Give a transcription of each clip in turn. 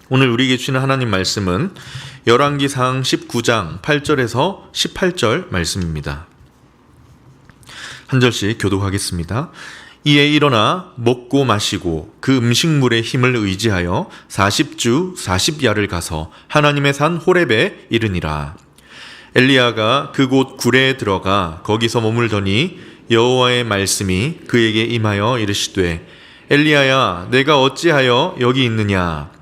오늘 우리에게 주시는 하나님 말씀은 열왕기상 19장 8절에서 18절 말씀입니다. 한 절씩 교독하겠습니다. 이에 일어나 먹고 마시고 그 음식물의 힘을 의지하여 40주 40야를 가서 하나님의 산 호렙에 이르니라. 엘리야가 그곳 굴에 들어가 거기서 머물더니 여호와의 말씀이 그에게 임하여 이르시되 엘리야야 내가 어찌하여 여기 있느냐.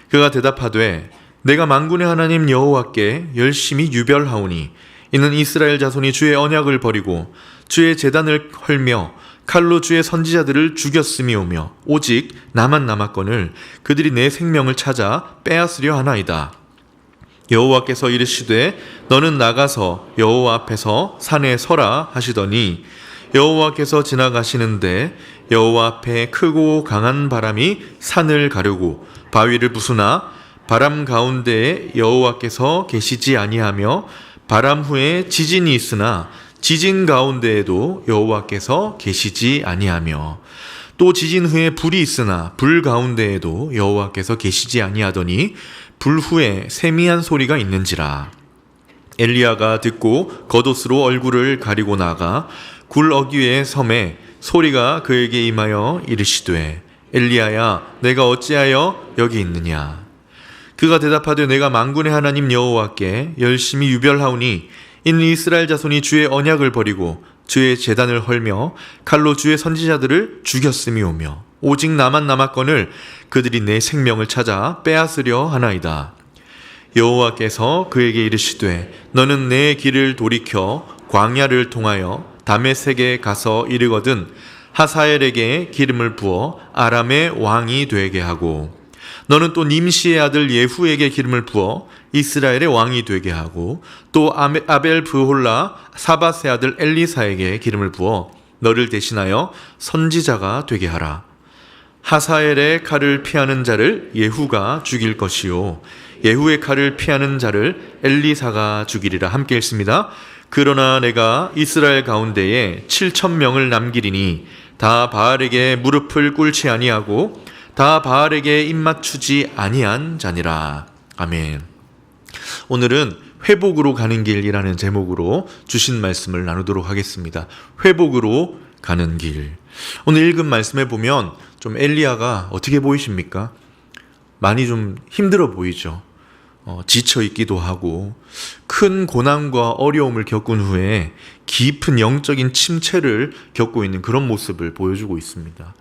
그가 대답하되 내가 만군의 하나님 여호와께 열심히 유별하오니 이는 이스라엘 자손이 주의 언약을 버리고 주의 제단을 헐며 칼로 주의 선지자들을 죽였음이오며 오직 나만 남았거늘 그들이 내 생명을 찾아 빼앗으려 하나이다. 여호와께서 이르시되 너는 나가서 여호와 앞에서 산에 서라 하시더니 여호와께서 지나가시는데 여호와 앞에 크고 강한 바람이 산을 가르고 바위를 부수나 바람 가운데에 여호와께서 계시지 아니하며 바람 후에 지진이 있으나 지진 가운데에도 여호와께서 계시지 아니하며 또 지진 후에 불이 있으나 불 가운데에도 여호와께서 계시지 아니하더니 불 후에 세미한 소리가 있는지라. 엘리야가 듣고 겉옷으로 얼굴을 가리고 나가 굴 어귀의 섬에 소리가 그에게 임하여 이르시되 엘리야야 내가 어찌하여 여기 있느냐. 그가 대답하되 내가 만군의 하나님 여호와께 열심히 유별하오니 이는 이스라엘 자손이 주의 언약을 버리고 주의 제단을 헐며 칼로 주의 선지자들을 죽였음이오며 오직 나만 남았거늘 그들이 내 생명을 찾아 빼앗으려 하나이다. 여호와께서 그에게 이르시되 너는 내 길을 돌이켜 광야를 통하여 다메섹에 가서 이르거든 하사엘에게 기름을 부어 아람의 왕이 되게 하고 너는 또 님시의 아들 예후에게 기름을 부어 이스라엘의 왕이 되게 하고 또 아벨 브홀라 사밧의 아들 엘리사에게 기름을 부어 너를 대신하여 선지자가 되게 하라. 하사엘의 칼을 피하는 자를 예후가 죽일 것이요 예후의 칼을 피하는 자를 엘리사가 죽이리라. 함께 읽습니다. 그러나 내가 이스라엘 가운데에 7,000명을 남기리니 다 바알에게 무릎을 꿇지 아니하고 다 바알에게 입맞추지 아니한 자니라. 아멘. 오늘은 회복으로 가는 길이라는 제목으로 주신 말씀을 나누도록 하겠습니다. 회복으로 가는 길. 오늘 읽은 말씀에 보면 좀 엘리야가 어떻게 보이십니까? 많이 좀 힘들어 보이죠. 지쳐 있기도 하고 큰 고난과 어려움을 겪은 후에 깊은 영적인 침체를 겪고 있는 그런 모습을 보여주고 있습니다.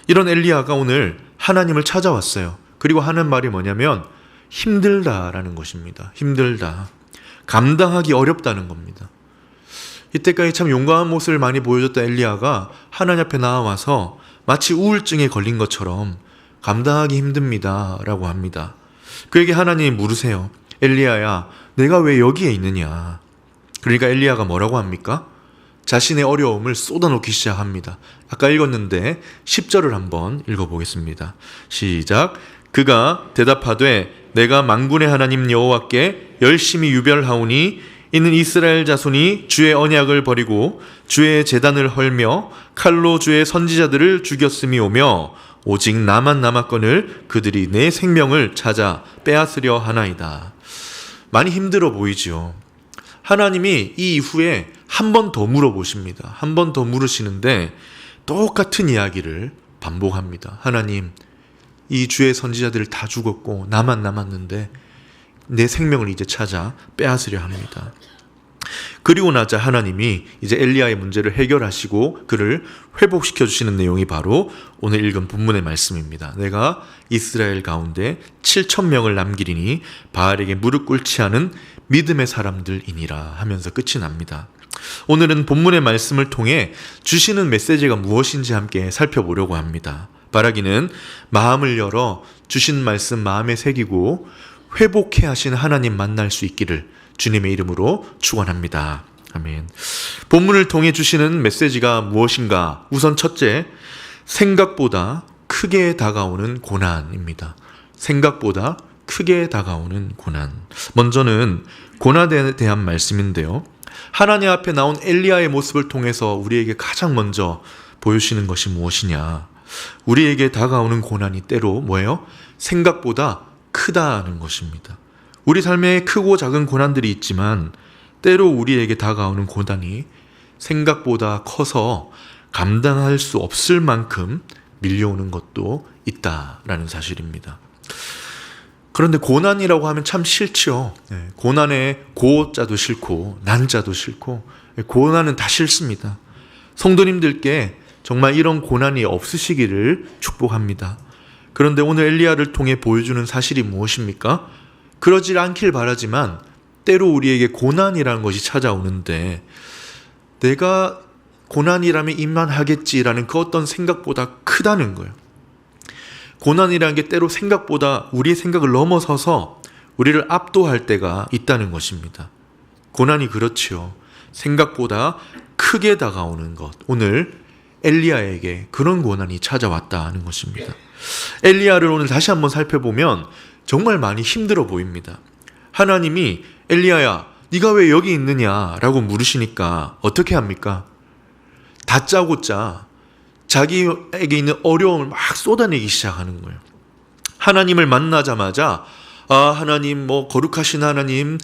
이런 엘리야가 오늘 하나님을 찾아왔어요. 그리고 하는 말이 뭐냐면 힘들다라는 것입니다. 힘들다. 감당하기 어렵다는 겁니다. 이때까지 참 용감한 모습을 많이 보여줬던 엘리야가 하나님 앞에 나와서 마치 우울증에 걸린 것처럼 감당하기 힘듭니다 라고 합니다. 그에게 하나님이 물으세요. 엘리야야 내가 왜 여기에 있느냐. 그러니까 엘리야가 뭐라고 합니까? 자신의 어려움을 쏟아놓기 시작합니다. 아까 읽었는데 10절을 한번 읽어보겠습니다. 시작. 그가 대답하되 내가 만군의 하나님 여호와께 열심히 유별하오니 이는 이스라엘 자손이 주의 언약을 버리고 주의 제단을 헐며 칼로 주의 선지자들을 죽였음이오며 오직 나만 남았거늘 그들이 내 생명을 찾아 빼앗으려 하나이다. 많이 힘들어 보이지요. 하나님이 이 이후에 한 번 더 물어보십니다. 한 번 더 물으시는데 똑같은 이야기를 반복합니다. 하나님, 이 주의 선지자들 다 죽었고 나만 남았는데 내 생명을 이제 찾아 빼앗으려 합니다. 그리고 나자 하나님이 이제 엘리야의 문제를 해결하시고 그를 회복시켜 주시는 내용이 바로 오늘 읽은 본문의 말씀입니다. 내가 이스라엘 가운데 7,000명을 남기리니 바알에게 무릎 꿇지 않은 믿음의 사람들이니라 하면서 끝이 납니다. 오늘은 본문의 말씀을 통해 주시는 메시지가 무엇인지 함께 살펴보려고 합니다. 바라기는 마음을 열어 주신 말씀 마음에 새기고 회복해 하신 하나님 만날 수 있기를 주님의 이름으로 축원합니다. 아멘. 본문을 통해 주시는 메시지가 무엇인가? 우선 첫째, 생각보다 크게 다가오는 고난입니다. 생각보다 크게 다가오는 고난. 먼저는 고난에 대한 말씀인데요. 하나님 앞에 나온 엘리야의 모습을 통해서 우리에게 가장 먼저 보여주시는 것이 무엇이냐? 우리에게 다가오는 고난이 때로 뭐예요? 생각보다 크다는 것입니다. 우리 삶에 크고 작은 고난들이 있지만 때로 우리에게 다가오는 고난이 생각보다 커서 감당할 수 없을 만큼 밀려오는 것도 있다라는 사실입니다. 그런데 고난이라고 하면 참 싫죠. 고난에 고자도 싫고 난자도 싫고 고난은 다 싫습니다. 성도님들께 정말 이런 고난이 없으시기를 축복합니다. 그런데 오늘 엘리야를 통해 보여주는 사실이 무엇입니까? 그러질 않길 바라지만 때로 우리에게 고난이라는 것이 찾아오는데 내가 고난이라면 임만하겠지라는 그 어떤 생각보다 크다는 거예요. 고난이라는 게 때로 생각보다 우리의 생각을 넘어서서 우리를 압도할 때가 있다는 것입니다. 고난이 그렇지요. 생각보다 크게 다가오는 것. 오늘 엘리야에게 그런 고난이 찾아왔다는 것입니다. 엘리야를 오늘 다시 한번 살펴보면 정말 많이 힘들어 보입니다. 하나님이 엘리야야, 네가 왜 여기 있느냐라고 물으시니까 어떻게 합니까? 다짜고짜 자기에게 있는 어려움을 막 쏟아내기 시작하는 거예요. 하나님을 만나자마자 하나님 거룩하신 하나님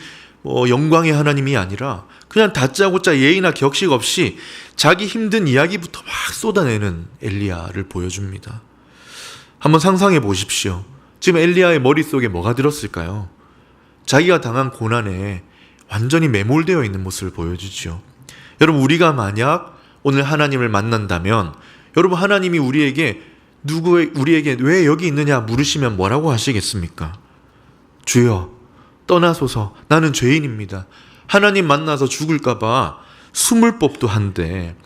영광의 하나님이 아니라 그냥 다짜고짜 예의나 격식 없이 자기 힘든 이야기부터 막 쏟아내는 엘리야를 보여줍니다. 한번 상상해 보십시오. 지금 엘리야의 머릿속에 뭐가 들었을까요? 자기가 당한 고난에 완전히 매몰되어 있는 모습을 보여주죠. 여러분, 우리가 만약 오늘 하나님을 만난다면 여러분, 하나님이 우리에게 왜 여기 있느냐 물으시면 뭐라고 하시겠습니까? 주여, 떠나소서, 나는 죄인입니다. 하나님 만나서 죽을까 봐 숨을 법도 한데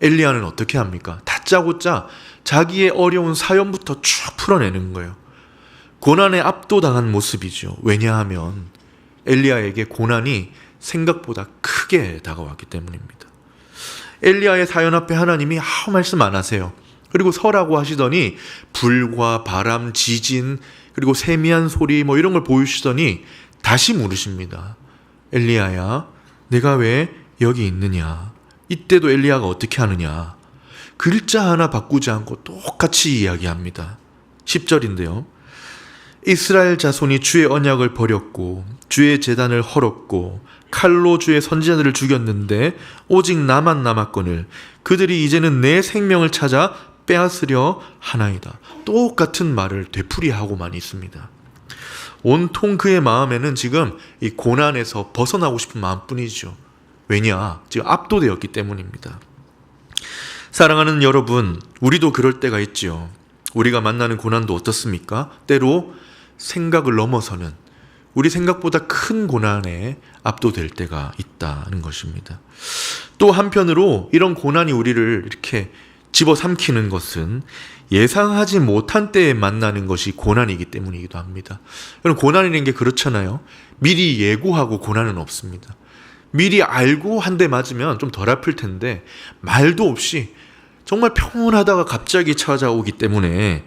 엘리야는 어떻게 합니까? 다짜고짜 자기의 어려운 사연부터 쭉 풀어내는 거예요. 고난에 압도당한 모습이죠. 왜냐하면 엘리야에게 고난이 생각보다 크게 다가왔기 때문입니다. 엘리야의 사연 앞에 하나님이 아무 말씀 안 하세요. 그리고 서라고 하시더니 불과 바람, 지진, 그리고 세미한 소리 이런 걸 보여주시더니 다시 물으십니다. 엘리야야, 내가 왜 여기 있느냐? 이때도 엘리야가 어떻게 하느냐? 글자 하나 바꾸지 않고 똑같이 이야기합니다. 10절인데요. 이스라엘 자손이 주의 언약을 버렸고 주의 제단을 헐었고 칼로 주의 선지자들을 죽였는데 오직 나만 남았거늘 그들이 이제는 내 생명을 찾아 빼앗으려 하나이다. 똑같은 말을 되풀이하고만 있습니다. 온통 그의 마음에는 지금 이 고난에서 벗어나고 싶은 마음뿐이죠. 왜냐? 지금 압도되었기 때문입니다. 사랑하는 여러분, 우리도 그럴 때가 있지요. 우리가 만나는 고난도 어떻습니까? 때로 생각을 넘어서는 우리 생각보다 큰 고난에 압도될 때가 있다는 것입니다. 또 한편으로 이런 고난이 우리를 이렇게 집어삼키는 것은 예상하지 못한 때에 만나는 것이 고난이기 때문이기도 합니다. 여러분, 고난이라는 게 그렇잖아요. 미리 예고하고 고난은 없습니다. 미리 알고 한 대 맞으면 좀 덜 아플 텐데 말도 없이 정말 평온하다가 갑자기 찾아오기 때문에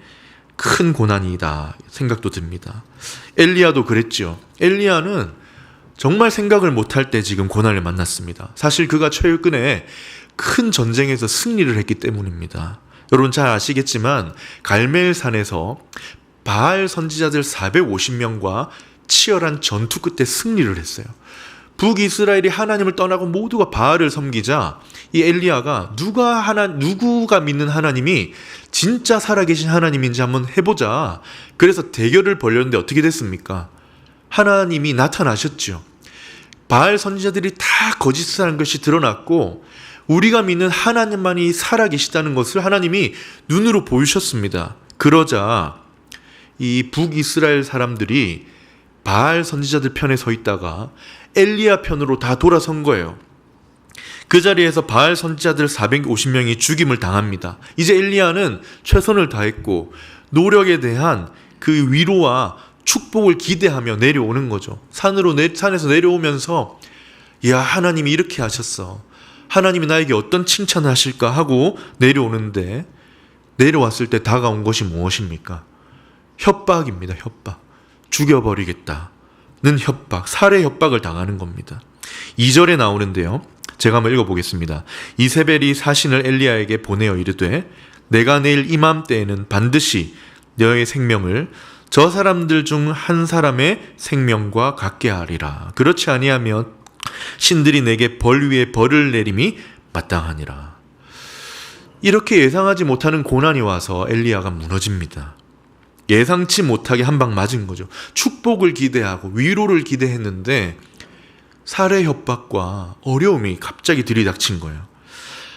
큰 고난이다 생각도 듭니다. 엘리야도 그랬죠. 엘리야는 정말 생각을 못할 때 지금 고난을 만났습니다. 사실 그가 최근에 큰 전쟁에서 승리를 했기 때문입니다. 여러분 잘 아시겠지만 갈멜산에서 바알 선지자들 450명과 치열한 전투 끝에 승리를 했어요. 북이스라엘이 하나님을 떠나고 모두가 바알을 섬기자 이 엘리야가 누구가 믿는 하나님이 진짜 살아계신 하나님인지 한번 해보자. 그래서 대결을 벌였는데 어떻게 됐습니까? 하나님이 나타나셨죠. 바알 선지자들이 다 거짓이라는 것이 드러났고 우리가 믿는 하나님만이 살아계시다는 것을 하나님이 눈으로 보여주셨습니다. 그러자 이 북이스라엘 사람들이 바알 선지자들 편에 서 있다가 엘리야 편으로 다 돌아선 거예요. 그 자리에서 바알 선지자들 450명이 죽임을 당합니다. 이제 엘리야는 최선을 다했고 노력에 대한 그 위로와 축복을 기대하며 내려오는 거죠. 산에서 내려오면서 야, 하나님이 이렇게 하셨어. 하나님이 나에게 어떤 칭찬을 하실까 하고 내려오는데 내려왔을 때 다가온 것이 무엇입니까? 협박입니다. 협박. 죽여버리겠다는 협박, 살해 협박을 당하는 겁니다. 2절에 나오는데요. 제가 한번 읽어보겠습니다. 이세벨이 사신을 엘리야에게 보내어 이르되 내가 내일 이맘때에는 반드시 너의 생명을 저 사람들 중 한 사람의 생명과 같게 하리라. 그렇지 아니하면 신들이 내게 벌 위에 벌을 내림이 마땅하니라. 이렇게 예상하지 못하는 고난이 와서 엘리야가 무너집니다. 예상치 못하게 한 방 맞은 거죠. 축복을 기대하고 위로를 기대했는데 살해 협박과 어려움이 갑자기 들이닥친 거예요.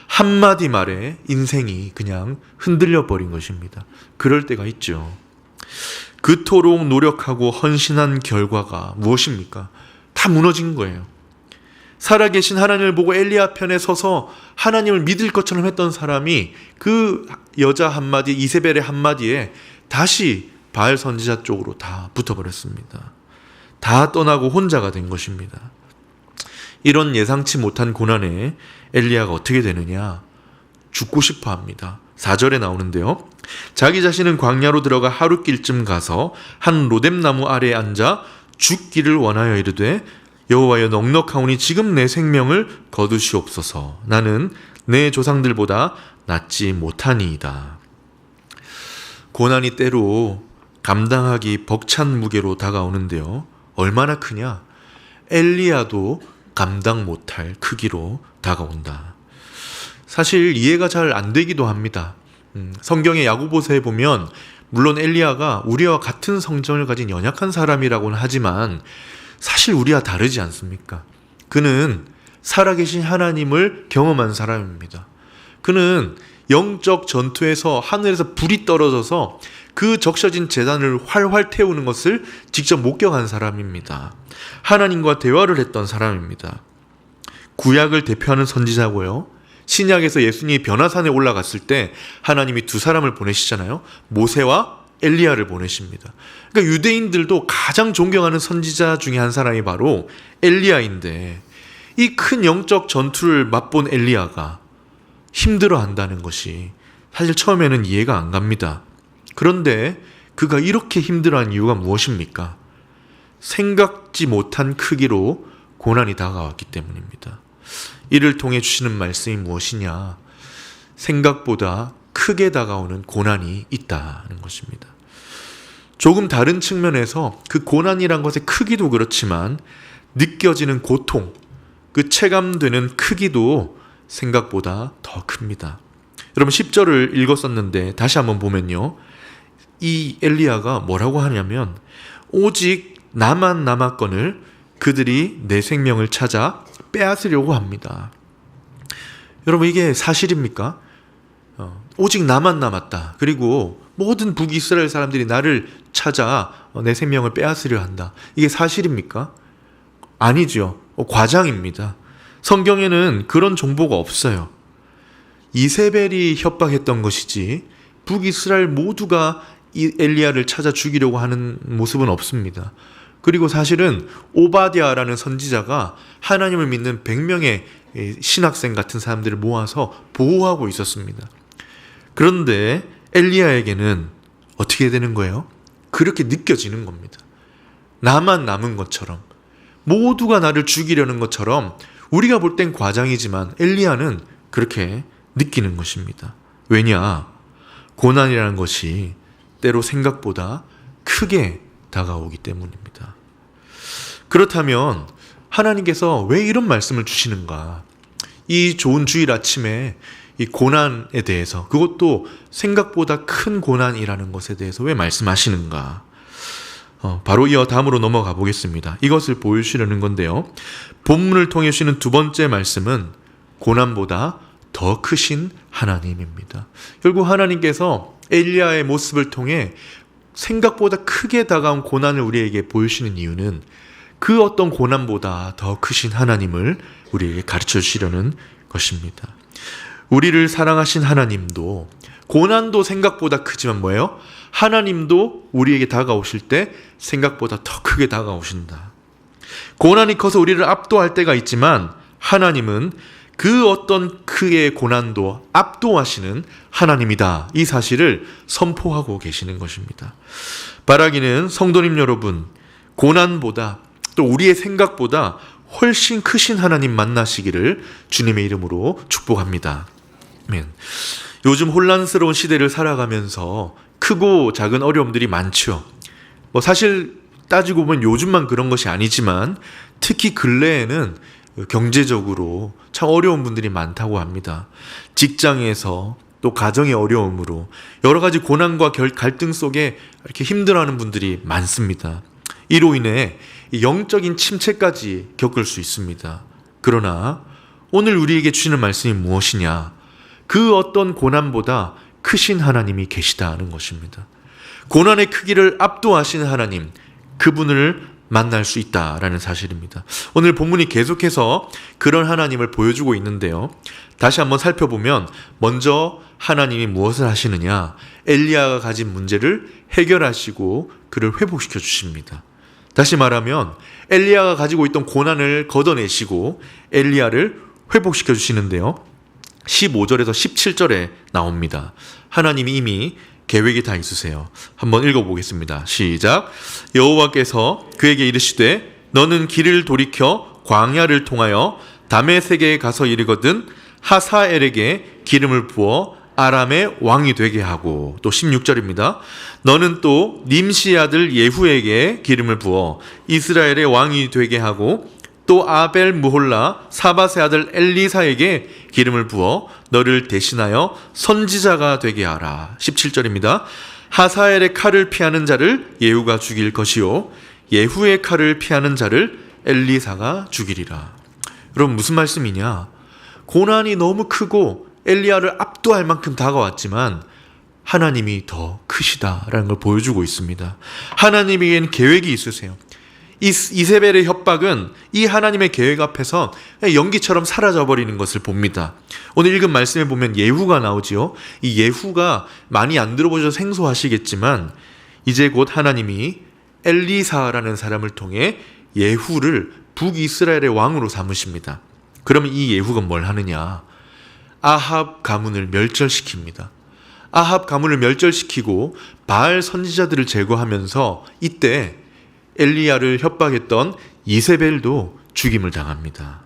한마디 말에 인생이 그냥 흔들려 버린 것입니다. 그럴 때가 있죠. 그토록 노력하고 헌신한 결과가 무엇입니까? 다 무너진 거예요. 살아계신 하나님을 보고 엘리야 편에 서서 하나님을 믿을 것처럼 했던 사람이 그 여자 한마디, 이세벨의 한마디에 다시 바알 선지자 쪽으로 다 붙어버렸습니다. 다 떠나고 혼자가 된 것입니다. 이런 예상치 못한 고난에 엘리야가 어떻게 되느냐? 죽고 싶어 합니다. 4절에 나오는데요. 자기 자신은 광야로 들어가 하룻길쯤 가서 한 로뎀나무 아래에 앉아 죽기를 원하여 이르되 여호와여 넉넉하오니 지금 내 생명을 거두시옵소서. 나는 내 조상들보다 낫지 못하니이다. 고난이 때로 감당하기 벅찬 무게로 다가오는데요. 얼마나 크냐? 엘리야도 감당 못할 크기로 다가온다. 사실 이해가 잘 안 되기도 합니다. 성경의 야고보서에 보면 물론 엘리야가 우리와 같은 성정을 가진 연약한 사람이라고는 하지만 사실 우리와 다르지 않습니까? 그는 살아계신 하나님을 경험한 사람입니다. 그는 영적 전투에서 하늘에서 불이 떨어져서 그 적셔진 제단을 활활 태우는 것을 직접 목격한 사람입니다. 하나님과 대화를 했던 사람입니다. 구약을 대표하는 선지자고요. 신약에서 예수님이 변화산에 올라갔을 때 하나님이 두 사람을 보내시잖아요. 모세와 엘리야를 보내십니다. 그러니까 유대인들도 가장 존경하는 선지자 중에 한 사람이 바로 엘리야인데 이 큰 영적 전투를 맛본 엘리야가 힘들어한다는 것이 사실 처음에는 이해가 안 갑니다. 그런데 그가 이렇게 힘들어한 이유가 무엇입니까? 생각지 못한 크기로 고난이 다가왔기 때문입니다. 이를 통해 주시는 말씀이 무엇이냐? 생각보다 크게 다가오는 고난이 있다는 것입니다. 조금 다른 측면에서 그 고난이란 것의 크기도 그렇지만 느껴지는 고통, 그 체감되는 크기도 생각보다 더 큽니다. 여러분 10절을 읽었었는데 다시 한번 보면요. 이 엘리야가 뭐라고 하냐면 오직 나만 남았거늘 그들이 내 생명을 찾아 빼앗으려고 합니다. 여러분 이게 사실입니까? 오직 나만 남았다. 그리고 모든 북이스라엘 사람들이 나를 찾아 내 생명을 빼앗으려 한다. 이게 사실입니까? 아니죠. 과장입니다. 성경에는 그런 정보가 없어요. 이세벨이 협박했던 것이지 북이스라엘 모두가 이 엘리야를 찾아 죽이려고 하는 모습은 없습니다. 그리고 사실은 오바댜라는 선지자가 하나님을 믿는 100명의 신학생 같은 사람들을 모아서 보호하고 있었습니다. 그런데 엘리야에게는 어떻게 되는 거예요? 그렇게 느껴지는 겁니다. 나만 남은 것처럼, 모두가 나를 죽이려는 것처럼 우리가 볼 땐 과장이지만 엘리야는 그렇게 느끼는 것입니다. 왜냐? 고난이라는 것이 때로 생각보다 크게 다가오기 때문입니다. 그렇다면 하나님께서 왜 이런 말씀을 주시는가? 이 좋은 주일 아침에 이 고난에 대해서, 그것도 생각보다 큰 고난이라는 것에 대해서 왜 말씀하시는가? 바로 이어 다음으로 넘어가 보겠습니다. 이것을 보여주시려는 건데요. 본문을 통해 주시는 두 번째 말씀은 고난보다 더 크신 하나님입니다. 결국 하나님께서 엘리야의 모습을 통해 생각보다 크게 다가온 고난을 우리에게 보여주시는 이유는 그 어떤 고난보다 더 크신 하나님을 우리에게 가르쳐 주시려는 것입니다. 우리를 사랑하신 하나님도 고난도 생각보다 크지만 뭐예요? 하나님도 우리에게 다가오실 때 생각보다 더 크게 다가오신다. 고난이 커서 우리를 압도할 때가 있지만 하나님은 그 어떤 크의 고난도 압도하시는 하나님이다. 이 사실을 선포하고 계시는 것입니다. 바라기는 성도님 여러분, 고난보다 또 우리의 생각보다 훨씬 크신 하나님 만나시기를 주님의 이름으로 축복합니다. 아멘. 요즘 혼란스러운 시대를 살아가면서 크고 작은 어려움들이 많죠. 사실 따지고 보면 요즘만 그런 것이 아니지만 특히 근래에는 경제적으로 참 어려운 분들이 많다고 합니다. 직장에서 또 가정의 어려움으로 여러 가지 고난과 갈등 속에 이렇게 힘들어하는 분들이 많습니다. 이로 인해 영적인 침체까지 겪을 수 있습니다. 그러나 오늘 우리에게 주시는 말씀이 무엇이냐? 그 어떤 고난보다 크신 하나님이 계시다는 것입니다. 고난의 크기를 압도하시는 하나님, 그분을 만날 수 있다라는 사실입니다. 오늘 본문이 계속해서 그런 하나님을 보여주고 있는데요. 다시 한번 살펴보면 먼저 하나님이 무엇을 하시느냐? 엘리야가 가진 문제를 해결하시고 그를 회복시켜 주십니다. 다시 말하면 엘리야가 가지고 있던 고난을 걷어내시고 엘리야를 회복시켜 주시는데요. 15절에서 17절에 나옵니다. 하나님이 이미 계획이 다 있으세요. 한번 읽어보겠습니다. 시작. 여호와께서 그에게 이르시되 너는 길을 돌이켜 광야를 통하여 다메섹에 가서 이르거든 하사엘에게 기름을 부어 아람의 왕이 되게 하고, 또 16절입니다. 너는 또 님시 아들 예후에게 기름을 부어 이스라엘의 왕이 되게 하고 또 아벨 무홀라 사바세 아들 엘리사에게 기름을 부어 너를 대신하여 선지자가 되게 하라. 17절입니다. 하사엘의 칼을 피하는 자를 예후가 죽일 것이요 예후의 칼을 피하는 자를 엘리사가 죽이리라. 여러분 무슨 말씀이냐? 고난이 너무 크고 엘리야를 압도할 만큼 다가왔지만 하나님이 더 크시다라는 걸 보여주고 있습니다. 하나님에겐 계획이 있으세요. 이세벨의 협박은 이 하나님의 계획 앞에서 연기처럼 사라져버리는 것을 봅니다. 오늘 읽은 말씀에 보면 예후가 나오지요. 이 예후가 많이 안 들어보셔서 생소하시겠지만 이제 곧 하나님이 엘리사라는 사람을 통해 예후를 북이스라엘의 왕으로 삼으십니다. 그러면 이 예후가 뭘 하느냐? 아합 가문을 멸절시킵니다. 아합 가문을 멸절시키고 바알 선지자들을 제거하면서 이때 엘리야를 협박했던 이세벨도 죽임을 당합니다.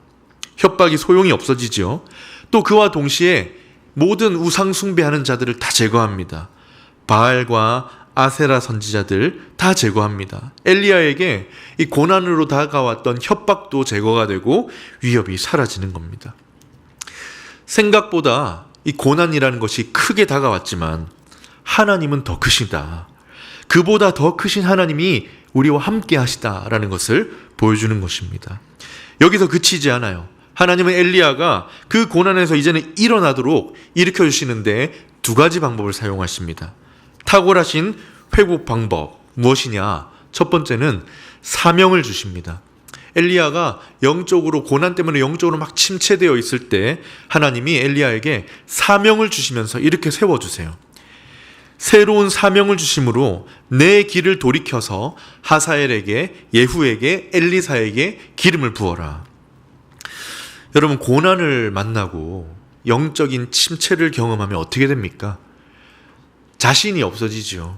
협박이 소용이 없어지죠. 또 그와 동시에 모든 우상 숭배하는 자들을 다 제거합니다. 바알과 아세라 선지자들 다 제거합니다. 엘리야에게 이 고난으로 다가왔던 협박도 제거가 되고 위협이 사라지는 겁니다. 생각보다 이 고난이라는 것이 크게 다가왔지만 하나님은 더 크시다. 그보다 더 크신 하나님이 우리와 함께 하시다라는 것을 보여주는 것입니다. 여기서 그치지 않아요. 하나님은 엘리야가 그 고난에서 이제는 일어나도록 일으켜 주시는데 두 가지 방법을 사용하십니다. 탁월하신 회복 방법 무엇이냐? 첫 번째는 사명을 주십니다. 엘리야가 영적으로 고난 때문에 영적으로 막 침체되어 있을 때 하나님이 엘리야에게 사명을 주시면서 이렇게 세워주세요. 새로운 사명을 주심으로 내 길을 돌이켜서 하사엘에게 예후에게 엘리사에게 기름을 부어라. 여러분 고난을 만나고 영적인 침체를 경험하면 어떻게 됩니까? 자신이 없어지죠.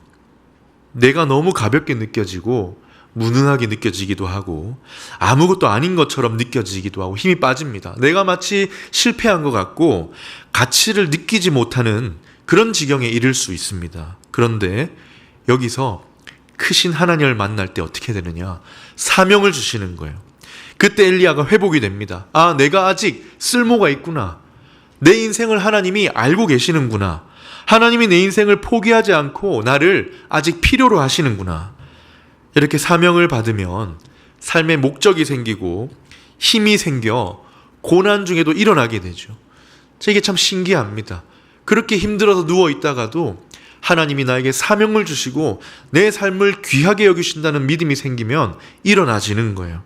내가 너무 가볍게 느껴지고 무능하게 느껴지기도 하고 아무것도 아닌 것처럼 느껴지기도 하고 힘이 빠집니다. 내가 마치 실패한 것 같고 가치를 느끼지 못하는 그런 지경에 이를 수 있습니다. 그런데 여기서 크신 하나님을 만날 때 어떻게 되느냐? 사명을 주시는 거예요. 그때 엘리야가 회복이 됩니다. 아, 내가 아직 쓸모가 있구나. 내 인생을 하나님이 알고 계시는구나. 하나님이 내 인생을 포기하지 않고 나를 아직 필요로 하시는구나. 이렇게 사명을 받으면 삶의 목적이 생기고 힘이 생겨 고난 중에도 일어나게 되죠. 이게 참 신기합니다. 그렇게 힘들어서 누워있다가도 하나님이 나에게 사명을 주시고 내 삶을 귀하게 여기신다는 믿음이 생기면 일어나지는 거예요.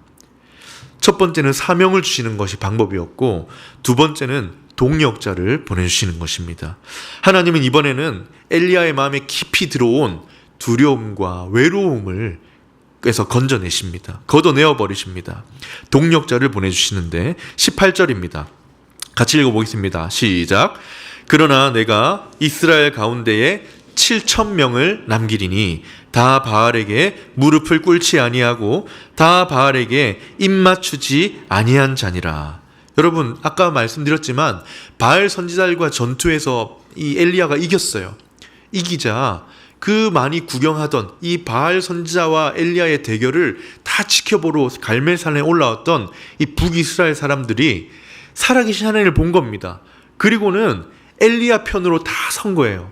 첫 번째는 사명을 주시는 것이 방법이었고 두 번째는 동력자를 보내주시는 것입니다. 하나님은 이번에는 엘리야의 마음에 깊이 들어온 두려움과 외로움을 에서 건져내십니다. 걷어내어 버리십니다. 동력자를 보내주시는데 18절입니다. 같이 읽어보겠습니다. 시작. 그러나 내가 이스라엘 가운데에 7,000명을 남기리니 다 바알에게 무릎을 꿇지 아니하고 다 바알에게 입맞추지 아니한 자니라. 여러분 아까 말씀드렸지만 바알 선지자들과 전투에서 이 엘리야가 이겼어요. 이기자 그 많이 구경하던 이 바알 선지자와 엘리야의 대결을 다 지켜보러 갈멜산에 올라왔던 이 북이스라엘 사람들이 살아계신 하나님을 본 겁니다. 그리고는 엘리야 편으로 다 선 거예요.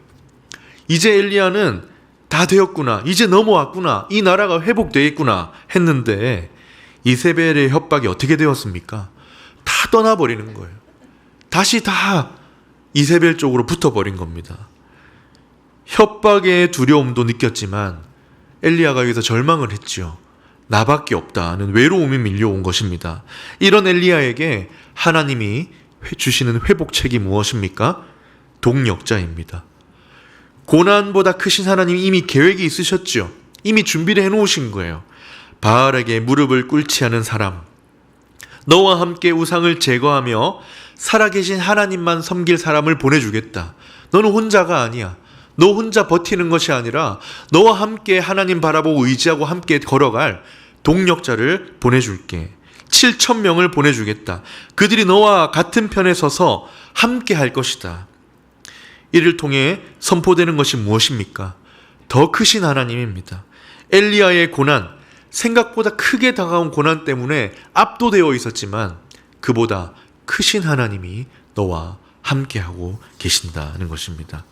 이제 엘리야는 다 되었구나, 이제 넘어왔구나, 이 나라가 회복되겠구나 했는데 이세벨의 협박이 어떻게 되었습니까? 다 떠나버리는 거예요. 다시 다 이세벨 쪽으로 붙어버린 겁니다. 협박의 두려움도 느꼈지만 엘리야가 여기서 절망을 했죠. 나밖에 없다는 외로움이 밀려온 것입니다. 이런 엘리야에게 하나님이 주시는 회복책이 무엇입니까? 동력자입니다. 고난보다 크신 하나님이 이미 계획이 있으셨죠. 이미 준비를 해놓으신 거예요. 바알에게 무릎을 꿇지 않은 사람, 너와 함께 우상을 제거하며 살아계신 하나님만 섬길 사람을 보내주겠다. 너는 혼자가 아니야. 너 혼자 버티는 것이 아니라 너와 함께 하나님 바라보고 의지하고 함께 걸어갈 동력자를 보내줄게. 7,000명을 보내주겠다. 그들이 너와 같은 편에 서서 함께 할 것이다. 이를 통해 선포되는 것이 무엇입니까? 더 크신 하나님입니다. 엘리야의 고난, 생각보다 크게 다가온 고난 때문에 압도되어 있었지만 그보다 크신 하나님이 너와 함께하고 계신다는 것입니다.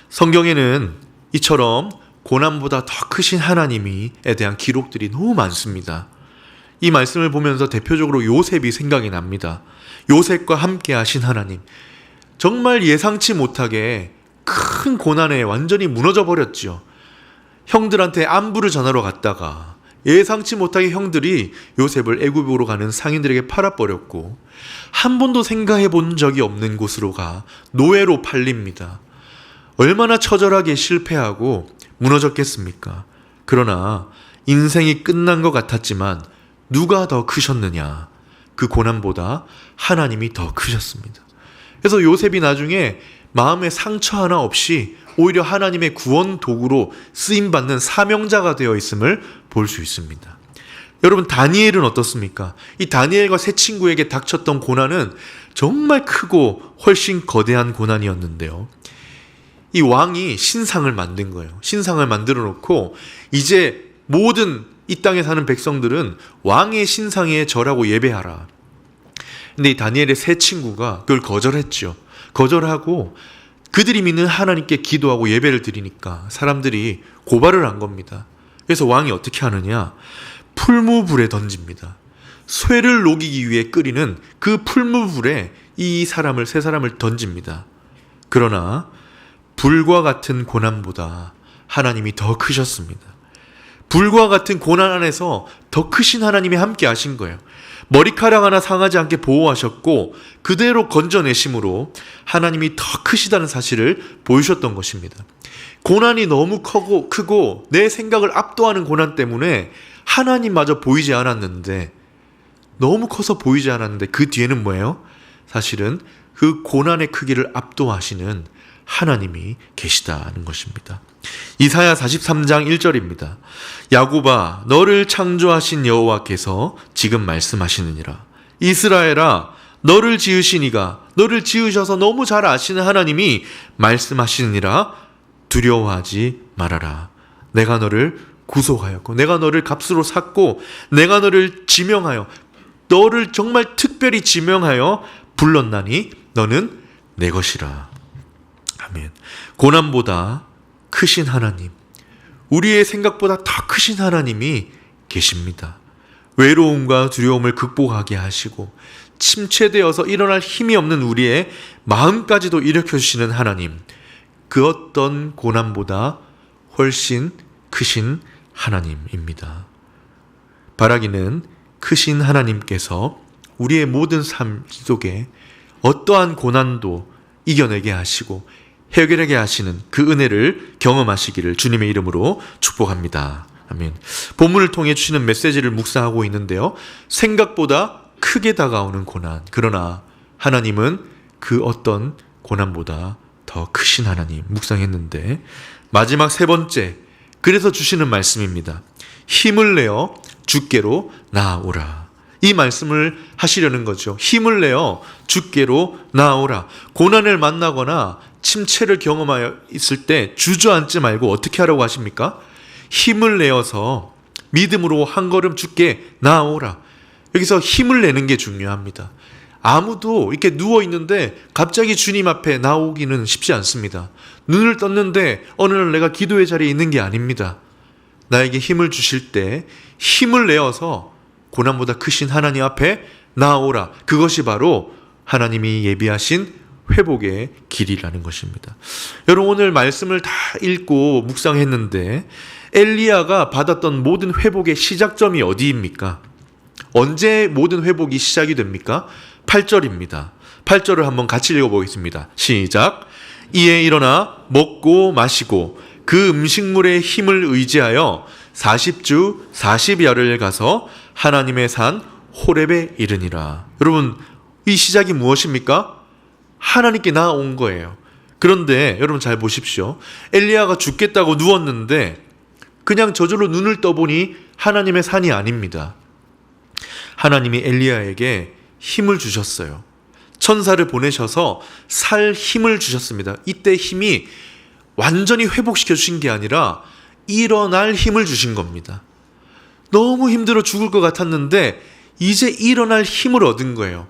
성경에는 이처럼 고난보다 더 크신 하나님에 대한 기록들이 너무 많습니다. 이 말씀을 보면서 대표적으로 요셉이 생각이 납니다. 요셉과 함께 하신 하나님. 정말 예상치 못하게 큰 고난에 완전히 무너져 버렸죠. 형들한테 안부를 전하러 갔다가 예상치 못하게 형들이 요셉을 애굽으로 가는 상인들에게 팔아버렸고 한 번도 생각해 본 적이 없는 곳으로 가 노예로 팔립니다. 얼마나 처절하게 실패하고 무너졌겠습니까? 그러나 인생이 끝난 것 같았지만 누가 더 크셨느냐? 그 고난보다 하나님이 더 크셨습니다. 그래서 요셉이 나중에 마음의 상처 하나 없이 오히려 하나님의 구원 도구로 쓰임받는 사명자가 되어 있음을 볼 수 있습니다. 여러분, 다니엘은 어떻습니까? 이 다니엘과 세 친구에게 닥쳤던 고난은 정말 크고 훨씬 거대한 고난이었는데요. 이 왕이 신상을 만든 거예요. 신상을 만들어 놓고 이제 모든 이 땅에 사는 백성들은 왕의 신상에 절하고 예배하라. 근데 이 다니엘의 세 친구가 그걸 거절했죠. 거절하고 그들이 믿는 하나님께 기도하고 예배를 드리니까 사람들이 고발을 한 겁니다. 그래서 왕이 어떻게 하느냐? 풀무불에 던집니다. 쇠를 녹이기 위해 끓이는 그 풀무불에 이 사람을, 세 사람을 던집니다. 그러나 불과 같은 고난보다 하나님이 더 크셨습니다. 불과 같은 고난 안에서 더 크신 하나님이 함께 하신 거예요. 머리카락 하나 상하지 않게 보호하셨고 그대로 건져내심으로 하나님이 더 크시다는 사실을 보여주셨던 것입니다. 고난이 너무 크고 내 생각을 압도하는 고난 때문에 하나님마저 보이지 않았는데, 너무 커서 보이지 않았는데 그 뒤에는 뭐예요? 사실은 그 고난의 크기를 압도하시는 하나님이 계시다는 것입니다. 이사야 43장 1절입니다. 야곱아, 너를 창조하신 여호와께서 지금 말씀하시느니라. 이스라엘아, 너를 지으신 이가, 너를 지으셔서 너무 잘 아시는 하나님이 말씀하시느니라. 두려워하지 말아라. 내가 너를 구속하였고 내가 너를 값으로 샀고 내가 너를 지명하여, 너를 정말 특별히 지명하여 불렀나니 너는 내 것이라. 아멘. 고난보다 크신 하나님, 우리의 생각보다 더 크신 하나님이 계십니다. 외로움과 두려움을 극복하게 하시고 침체되어서 일어날 힘이 없는 우리의 마음까지도 일으켜주시는 하나님, 그 어떤 고난보다 훨씬 크신 하나님입니다. 바라기는 크신 하나님께서 우리의 모든 삶 속에 어떠한 고난도 이겨내게 하시고 해결하게 하시는 그 은혜를 경험하시기를 주님의 이름으로 축복합니다. 아멘. 본문을 통해 주시는 메시지를 묵상하고 있는데요. 생각보다 크게 다가오는 고난, 그러나 하나님은 그 어떤 고난보다 더 크신 하나님 묵상했는데, 마지막 세 번째, 그래서 주시는 말씀입니다. 힘을 내어 주께로 나아오라. 이 말씀을 하시려는 거죠. 힘을 내어 주께로 나아오라. 고난을 만나거나 침체를 경험하여 있을 때 주저앉지 말고 어떻게 하라고 하십니까? 힘을 내어서 믿음으로 한 걸음 주께 나아오라. 여기서 힘을 내는 게 중요합니다. 아무도 이렇게 누워 있는데 갑자기 주님 앞에 나오기는 쉽지 않습니다. 눈을 떴는데 어느 날 내가 기도의 자리에 있는 게 아닙니다. 나에게 힘을 주실 때 힘을 내어서 고난보다 크신 하나님 앞에 나아오라. 그것이 바로 하나님이 예비하신 회복의 길이라는 것입니다. 여러분, 오늘 말씀을 다 읽고 묵상했는데 엘리야가 받았던 모든 회복의 시작점이 어디입니까? 언제 모든 회복이 시작이 됩니까? 8절입니다. 8절을 한번 같이 읽어보겠습니다. 시작. 이에 일어나 먹고 마시고 그 음식물의 힘을 의지하여 40주 40야를 가서 하나님의 산 호렙에 이르니라. 여러분, 이 시작이 무엇입니까? 하나님께 나아온 거예요. 그런데 여러분 잘 보십시오. 엘리야가 죽겠다고 누웠는데 그냥 저절로 눈을 떠보니 하나님의 산이 아닙니다. 하나님이 엘리야에게 힘을 주셨어요. 천사를 보내셔서 살 힘을 주셨습니다. 이때 힘이 완전히 회복시켜 주신 게 아니라 일어날 힘을 주신 겁니다. 너무 힘들어 죽을 것 같았는데 이제 일어날 힘을 얻은 거예요.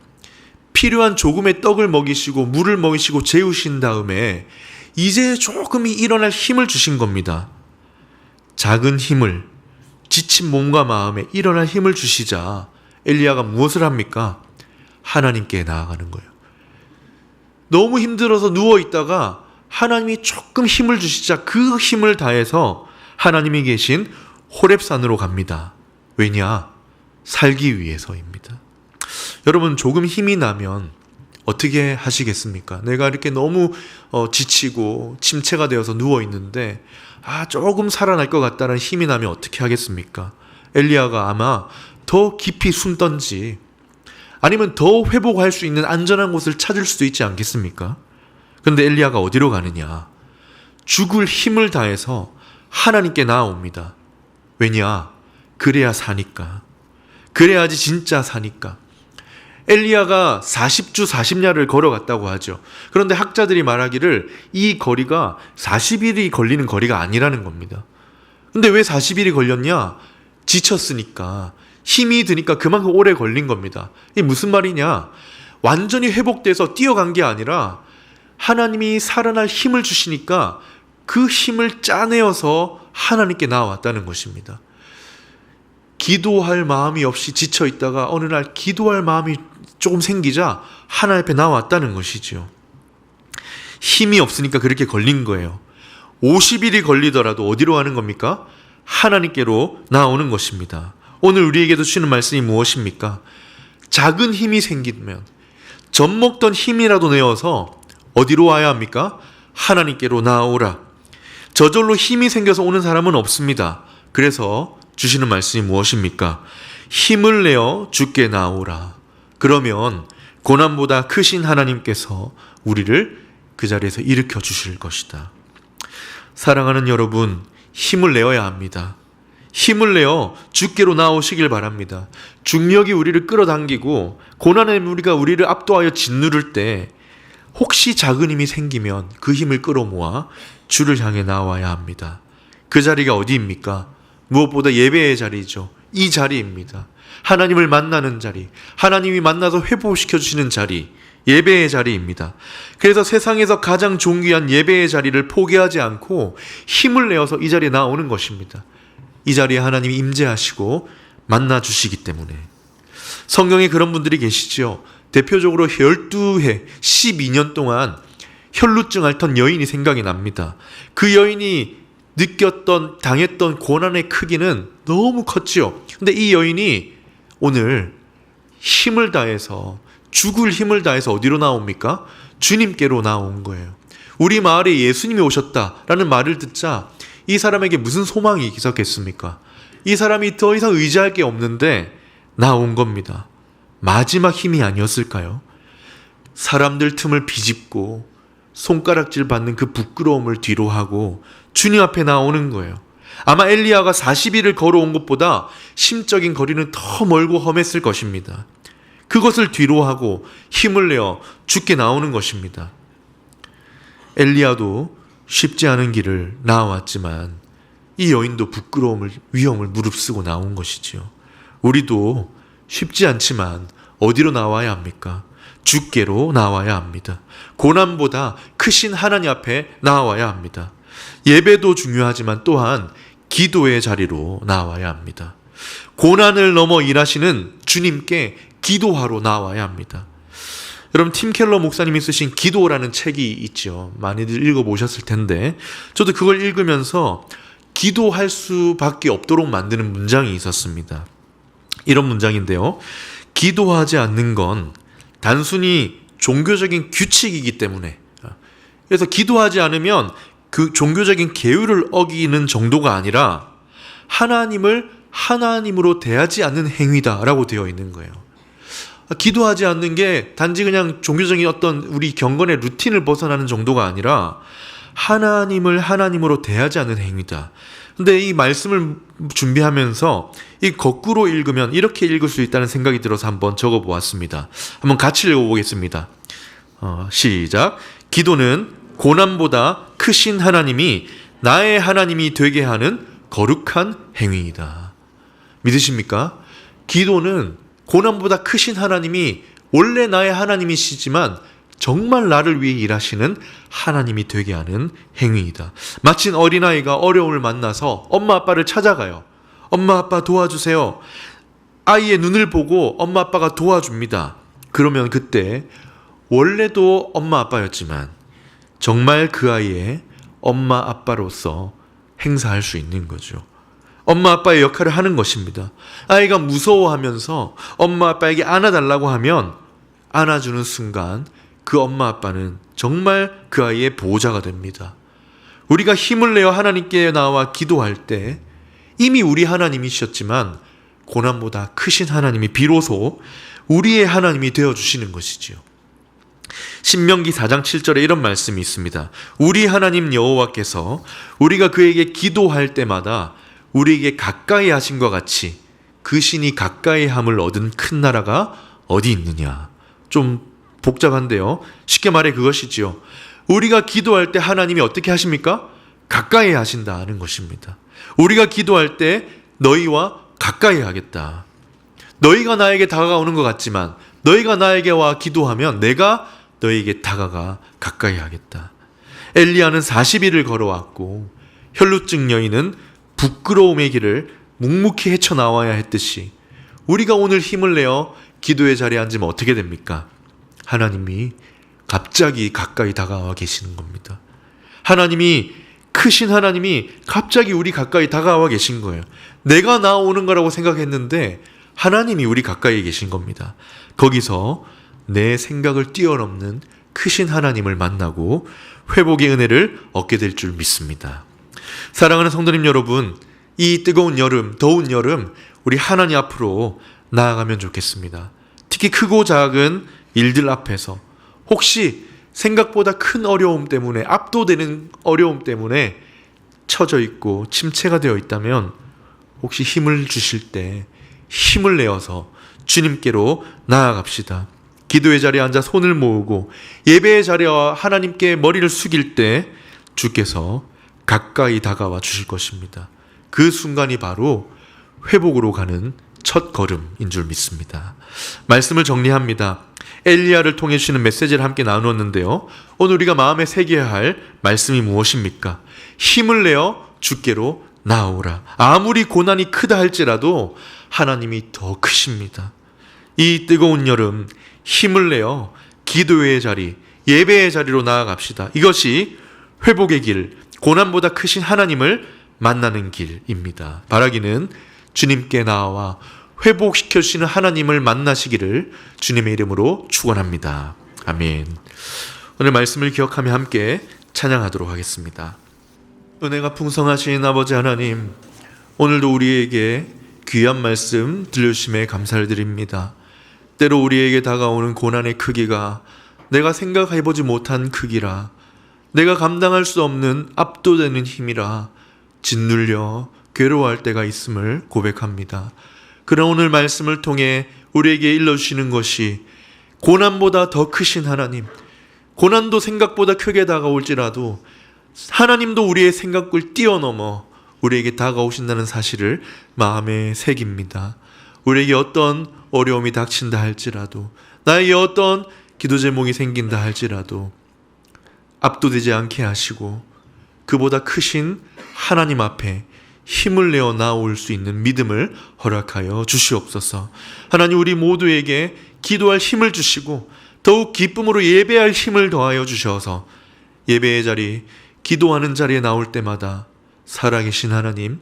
필요한 조금의 떡을 먹이시고 물을 먹이시고 재우신 다음에 이제 조금이 일어날 힘을 주신 겁니다. 작은 힘을, 지친 몸과 마음에 일어날 힘을 주시자 엘리야가 무엇을 합니까? 하나님께 나아가는 거예요. 너무 힘들어서 누워있다가 하나님이 조금 힘을 주시자 그 힘을 다해서 하나님이 계신 호렙산으로 갑니다. 왜냐? 살기 위해서입니다. 여러분, 조금 힘이 나면 어떻게 하시겠습니까? 내가 이렇게 너무 지치고 침체가 되어서 누워있는데 조금 살아날 것 같다는 힘이 나면 어떻게 하겠습니까? 엘리야가 아마 더 깊이 숨던지 아니면 더 회복할 수 있는 안전한 곳을 찾을 수도 있지 않겠습니까? 그런데 엘리야가 어디로 가느냐? 죽을 힘을 다해서 하나님께 나아옵니다. 왜냐? 그래야 사니까. 그래야지 진짜 사니까. 엘리야가 40주 40야를 걸어갔다고 하죠. 그런데 학자들이 말하기를 이 거리가 40일이 걸리는 거리가 아니라는 겁니다. 근데 왜 40일이 걸렸냐? 지쳤으니까, 힘이 드니까 그만큼 오래 걸린 겁니다. 이게 무슨 말이냐? 완전히 회복돼서 뛰어간 게 아니라 하나님이 살아날 힘을 주시니까 그 힘을 짜내어서 하나님께 나왔다는 것입니다. 기도할 마음이 없이 지쳐 있다가 어느 날 기도할 마음이 조금 생기자 하나님 앞에 나왔다는 것이죠. 힘이 없으니까 그렇게 걸린 거예요. 50일이 걸리더라도 어디로 가는 겁니까? 하나님께로 나오는 것입니다. 오늘 우리에게도 주시는 말씀이 무엇입니까? 작은 힘이 생기면 젖먹던 힘이라도 내어서 어디로 와야 합니까? 하나님께로 나오라. 저절로 힘이 생겨서 오는 사람은 없습니다. 그래서 주시는 말씀이 무엇입니까? 힘을 내어 주께 나오라. 그러면 고난보다 크신 하나님께서 우리를 그 자리에서 일으켜 주실 것이다. 사랑하는 여러분, 힘을 내어야 합니다. 힘을 내어 주께로 나오시길 바랍니다. 중력이 우리를 끌어당기고 고난의 무리가 우리를 압도하여 짓누를 때 혹시 작은 힘이 생기면 그 힘을 끌어모아 주를 향해 나와야 합니다. 그 자리가 어디입니까? 무엇보다 예배의 자리죠. 이 자리입니다. 하나님을 만나는 자리, 하나님이 만나서 회복시켜 주시는 자리, 예배의 자리입니다. 그래서 세상에서 가장 존귀한 예배의 자리를 포기하지 않고 힘을 내어서 이 자리에 나오는 것입니다. 이 자리에 하나님이 임재하시고 만나 주시기 때문에. 성경에 그런 분들이 계시죠. 대표적으로 12해 12년 동안 혈루증 앓던 여인이 생각이 납니다. 그 여인이 느꼈던 당했던 고난의 크기는 너무 컸지요. 근데 이 여인이 오늘 힘을 다해서, 죽을 힘을 다해서 어디로 나옵니까? 주님께로 나온 거예요. 우리 마을에 예수님이 오셨다라는 말을 듣자 이 사람에게 무슨 소망이 있었겠습니까? 이 사람이 더 이상 의지할 게 없는데 나온 겁니다. 마지막 힘이 아니었을까요? 사람들 틈을 비집고 손가락질 받는 그 부끄러움을 뒤로 하고 주님 앞에 나오는 거예요. 아마 엘리야가 40일을 걸어온 것보다 심적인 거리는 더 멀고 험했을 것입니다. 그것을 뒤로 하고 힘을 내어 주께 나오는 것입니다. 엘리야도 쉽지 않은 길을 나아왔지만 이 여인도 부끄러움을, 위험을 무릅쓰고 나온 것이지요. 우리도 쉽지 않지만 어디로 나와야 합니까? 주께로 나와야 합니다. 고난보다 크신 하나님 앞에 나와야 합니다. 예배도 중요하지만 또한 기도의 자리로 나와야 합니다. 고난을 넘어 일하시는 주님께 기도하러 나와야 합니다. 여러분, 팀 켈러 목사님이 쓰신 기도라는 책이 있죠. 많이들 읽어보셨을 텐데 저도 그걸 읽으면서 기도할 수밖에 없도록 만드는 문장이 있었습니다. 이런 문장인데요. 기도하지 않는 건 단순히 종교적인 규칙이기 때문에, 그래서 기도하지 않으면 그 종교적인 계율을 어기는 정도가 아니라 하나님을 하나님으로 대하지 않는 행위다라고 되어 있는 거예요. 기도하지 않는 게 단지 그냥 종교적인 어떤 우리 경건의 루틴을 벗어나는 정도가 아니라 하나님을 하나님으로 대하지 않는 행위다. 근데 이 말씀을 준비하면서 이 거꾸로 읽으면 이렇게 읽을 수 있다는 생각이 들어서 한번 적어 보았습니다. 한번 같이 읽어보겠습니다. 시작. 기도는 고난보다 크신 하나님이 나의 하나님이 되게 하는 거룩한 행위이다. 믿으십니까? 기도는 고난보다 크신 하나님이 원래 나의 하나님이시지만 정말 나를 위해 일하시는 하나님이 되게 하는 행위이다. 마치 어린아이가 어려움을 만나서 엄마 아빠를 찾아가요. 엄마 아빠 도와주세요. 아이의 눈을 보고 엄마 아빠가 도와줍니다. 그러면 그때 원래도 엄마 아빠였지만 정말 그 아이의 엄마 아빠로서 행사할 수 있는 거죠. 엄마 아빠의 역할을 하는 것입니다. 아이가 무서워하면서 엄마 아빠에게 안아달라고 하면 안아주는 순간 그 엄마 아빠는 정말 그 아이의 보호자가 됩니다. 우리가 힘을 내어 하나님께 나와 기도할 때 이미 우리 하나님이셨지만 고난보다 크신 하나님이 비로소 우리의 하나님이 되어주시는 것이지요. 신명기 4장 7절에 이런 말씀이 있습니다. 우리 하나님 여호와께서 우리가 그에게 기도할 때마다 우리에게 가까이 하신 것 같이 그 신이 가까이 함을 얻은 큰 나라가 어디 있느냐. 좀 복잡한데요. 쉽게 말해 그것이지요. 우리가 기도할 때 하나님이 어떻게 하십니까? 가까이 하신다는 것입니다. 우리가 기도할 때 너희와 가까이 하겠다. 너희가 나에게 다가오는 것 같지만 너희가 나에게 와 기도하면 내가 너희에게 다가가 가까이 하겠다. 엘리야는 40일을 걸어왔고 혈루증 여인은 부끄러움의 길을 묵묵히 헤쳐나와야 했듯이 우리가 오늘 힘을 내어 기도의 자리에 앉으면 어떻게 됩니까? 하나님이 갑자기 가까이 다가와 계시는 겁니다. 하나님이 크신 하나님이 갑자기 우리 가까이 다가와 계신 거예요. 내가 나오는 거라고 생각했는데 하나님이 우리 가까이 계신 겁니다. 거기서 내 생각을 뛰어넘는 크신 하나님을 만나고 회복의 은혜를 얻게 될 줄 믿습니다. 사랑하는 성도님 여러분, 이 뜨거운 여름, 더운 여름 우리 하나님 앞으로 나아가면 좋겠습니다. 특히 크고 작은 일들 앞에서 혹시 생각보다 큰 어려움 때문에 압도되는 어려움 때문에 처져 있고 침체가 되어 있다면 혹시 힘을 주실 때 힘을 내어서 주님께로 나아갑시다. 기도의 자리에 앉아 손을 모으고 예배의 자리와 하나님께 머리를 숙일 때 주께서 가까이 다가와 주실 것입니다. 그 순간이 바로 회복으로 가는 첫 걸음인 줄 믿습니다. 말씀을 정리합니다. 엘리야를 통해 주시는 메시지를 함께 나누었는데요. 오늘 우리가 마음에 새겨야 할 말씀이 무엇입니까? 힘을 내어 주께로 나아오라. 아무리 고난이 크다 할지라도 하나님이 더 크십니다. 이 뜨거운 여름 힘을 내어 기도의 자리, 예배의 자리로 나아갑시다. 이것이 회복의 길, 고난보다 크신 하나님을 만나는 길입니다. 바라기는 주님께 나와 회복시켜 주시는 하나님을 만나시기를 주님의 이름으로 축원합니다. 아멘. 오늘 말씀을 기억하며 함께 찬양하도록 하겠습니다. 은혜가 풍성하신 아버지 하나님, 오늘도 우리에게 귀한 말씀 들려주심에 감사를 드립니다. 때로 우리에게 다가오는 고난의 크기가 내가 생각해보지 못한 크기라, 내가 감당할 수 없는 압도되는 힘이라 짓눌려 괴로워할 때가 있음을 고백합니다. 그러나 오늘 말씀을 통해 우리에게 일러주시는 것이 고난보다 더 크신 하나님, 고난도 생각보다 크게 다가올지라도 하나님도 우리의 생각을 뛰어넘어 우리에게 다가오신다는 사실을 마음에 새깁니다. 우리에게 어떤 어려움이 닥친다 할지라도, 나에게 어떤 기도 제목이 생긴다 할지라도 압도되지 않게 하시고 그보다 크신 하나님 앞에 힘을 내어 나올 수 있는 믿음을 허락하여 주시옵소서. 하나님, 우리 모두에게 기도할 힘을 주시고 더욱 기쁨으로 예배할 힘을 더하여 주셔서 예배의 자리, 기도하는 자리에 나올 때마다 살아계신 하나님,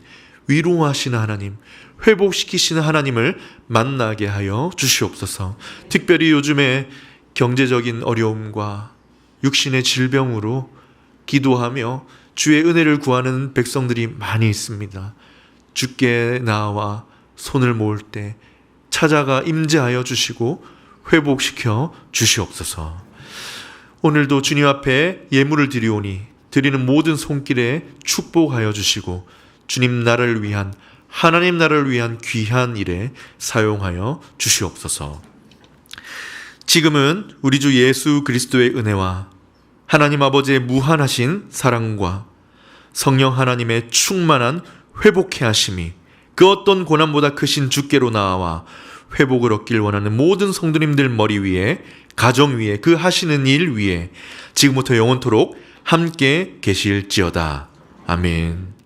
위로하시는 하나님, 회복시키시는 하나님을 만나게 하여 주시옵소서. 특별히 요즘에 경제적인 어려움과 육신의 질병으로 기도하며 주의 은혜를 구하는 백성들이 많이 있습니다. 주께 나와 손을 모을 때 찾아가 임재하여 주시고 회복시켜 주시옵소서. 오늘도 주님 앞에 예물을 드리오니 드리는 모든 손길에 축복하여 주시고 주님 나라를 위한, 하나님 나라를 위한 귀한 일에 사용하여 주시옵소서. 지금은 우리 주 예수 그리스도의 은혜와 하나님 아버지의 무한하신 사랑과 성령 하나님의 충만한 회복케 하심이 그 어떤 고난보다 크신 주께로 나와 회복을 얻길 원하는 모든 성도님들 머리 위에, 가정 위에, 그 하시는 일 위에 지금부터 영원토록 함께 계실지어다. 아멘.